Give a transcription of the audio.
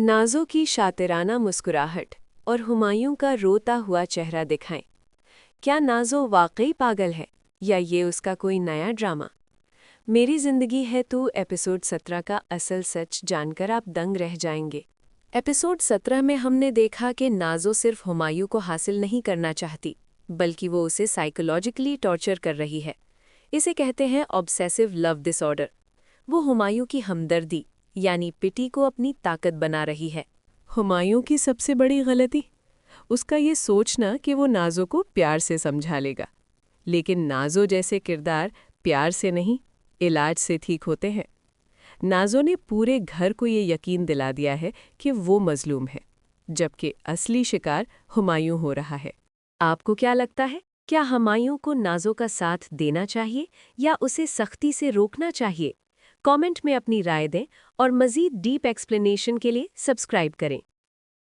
नाज़ो की शातिराना मुस्कुराहट और हुमायूं का रोता हुआ चेहरा दिखाएं। क्या नाज़ो वाकई पागल है या ये उसका कोई नया ड्रामा? मेरी ज़िंदगी है तू एपिसोड 17 का असल सच जानकर आप दंग रह जाएंगे। एपिसोड 17 में हमने देखा कि नाज़ो सिर्फ हुमायूं को हासिल नहीं करना चाहती, बल्कि वो उसे साइकोलॉजिकली टॉर्चर कर रही है। इसे कहते हैं ऑब्सेसिव लव डिसऑर्डर। वो हुमायूं की हमदर्दी यानी पिटी को अपनी ताकत बना रही है। हुमायूं की सबसे बड़ी गलती उसका ये सोचना कि वो नाज़ो को प्यार से समझा लेगा। लेकिन नाज़ो जैसे किरदार प्यार से नहीं, इलाज से ठीक होते हैं। नाज़ो ने पूरे घर को ये यकीन दिला दिया है कि वो मजलूम है, जबकि असली शिकार हुमायूं हो रहा है। आपको क्या लगता है, क्या हुमायूं को नाज़ो का साथ देना चाहिए या उसे सख्ती से रोकना चाहिए? कमेंट में अपनी राय दें और मज़ीद डीप एक्सप्लेनेशन के लिए सब्सक्राइब करें।